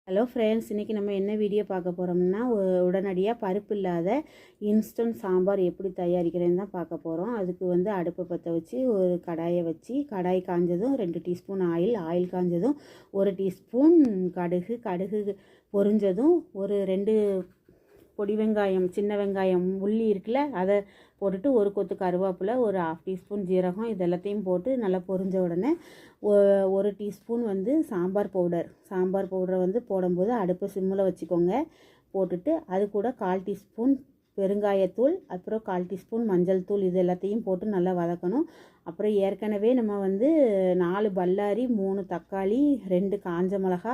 Hello friends, இன்றைக்கி நம்ம என்ன வீடியோ பார்க்க போகிறோம்னா, உடனடியாக பருப்பு இல்லாத இன்ஸ்டன்ட் சாம்பார் எப்படி தயாரிக்கிறேன்னு தான் பார்க்க போகிறோம். அதுக்கு அடுப்பை பற்ற வச்சு ஒரு கடாயை வச்சு, கடாய் காஞ்சதும் 2 டீஸ்பூன் ஆயில் காஞ்சதும் 1 டீஸ்பூன் கடுகு பொரிஞ்சதும் ஒரு 2 பொடி வெங்காயம், சின்ன வெங்காயம், உள்ளி இருக்குல்ல, அதை போட்டுட்டு ஒரு கொத்து கருவேப்பிலை, ஒரு 1/2 டீஸ்பூன் ஜீரகம், இது எல்லாத்தையும் போட்டு நல்லா பொரிஞ்ச உடனே 1 டீஸ்பூன் சாம்பார் பவுடரை போடும்போது அடுப்பை சிம்மில் வச்சுக்கோங்க. போட்டுட்டு அது கூட 1/4 டீஸ்பூன் பெருங்காயத்தூள், அப்புறம் 1/4 டீஸ்பூன் மஞ்சள் தூள், இது எல்லாத்தையும் போட்டு நல்லா வதக்கணும். அப்புறம் ஏற்கனவே நம்ம 4 பல்லாரி, 3 தக்காளி, 2 காஞ்ச மிளகா,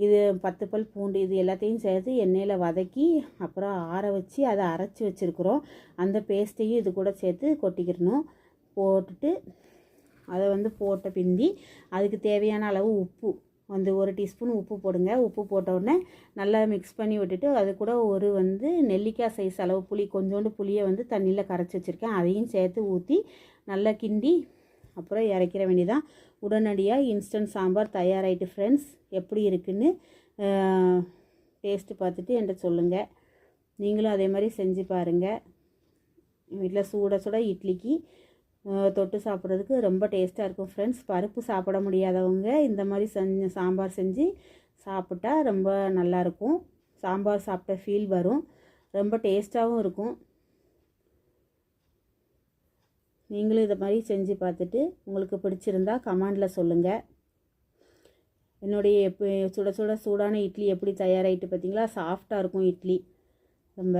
இது 10 பல் பூண்டு, இது எல்லாத்தையும் சேர்த்து எண்ணெயில் வதக்கி அப்புறம் ஆற வச்சு அதை அரைச்சி வச்சுருக்குறோம். அந்த பேஸ்ட்டையும் இது கூட சேர்த்து கொட்டிக்கிடணும். போட்டுட்டு அதை போட்ட பிந்தி அதுக்கு தேவையான அளவு உப்பு 1 டீஸ்பூன் உப்பு போடுங்க. உப்பு போட்ட உடனே நல்லா மிக்ஸ் பண்ணி விட்டுட்டு அது கூட ஒரு நெல்லிக்காய் சைஸ் அளவு புளி, கொஞ்சோண்டு புளியை தண்ணியில் கரைச்சி வச்சுருக்கேன், அதையும் சேர்த்து ஊற்றி நல்லா கிண்டி அப்புறம் இறக்கிற வேண்டியதான். உடனடியாக இன்ஸ்டன்ட் சாம்பார் தயாராகிட்டு. ஃப்ரெண்ட்ஸ், எப்படி இருக்குன்னு டேஸ்ட்டு பார்த்துட்டு என்கிட்ட சொல்லுங்கள். நீங்களும் அதே மாதிரி செஞ்சு பாருங்கள். வீட்டில் சுட இட்லிக்கு தொட்டு சாப்பிட்றதுக்கு ரொம்ப டேஸ்ட்டாக இருக்கும். ஃப்ரெண்ட்ஸ், பருப்பு சாப்பிட முடியாதவங்க இந்த மாதிரி சாம்பார் செஞ்சு சாப்பிட்டா ரொம்ப நல்லாயிருக்கும். சாம்பார் சாப்பிட்ட ஃபீல் வரும், ரொம்ப டேஸ்ட்டாகவும் இருக்கும். நீங்களும் இதை மாதிரி செஞ்சு பார்த்துட்டு உங்களுக்கு பிடிச்சிருந்தா கமெண்டில் சொல்லுங்கள். என்னுடைய சூடான இட்லி எப்படி தயாராகிட்டு பார்த்தீங்களா? சாஃப்டாக இருக்கும் இட்லி ரொம்ப.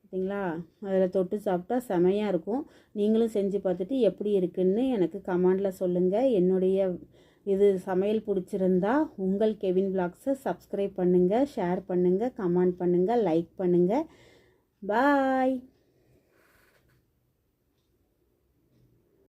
பார்த்தீங்களா? அதில் தொட்டு சாப்பிட்டா செமையாக இருக்கும். நீங்களும் செஞ்சு பார்த்துட்டு எப்படி இருக்குன்னு எனக்கு கமெண்டில் சொல்லுங்கள். என்னுடைய இது சமையல் பிடிச்சிருந்தா உங்கள் கெவின் விலாக்ஸை சப்ஸ்கிரைப் பண்ணுங்கள், ஷேர் பண்ணுங்கள், கமெண்ட் பண்ணுங்கள், லைக் பண்ணுங்கள். பாய்.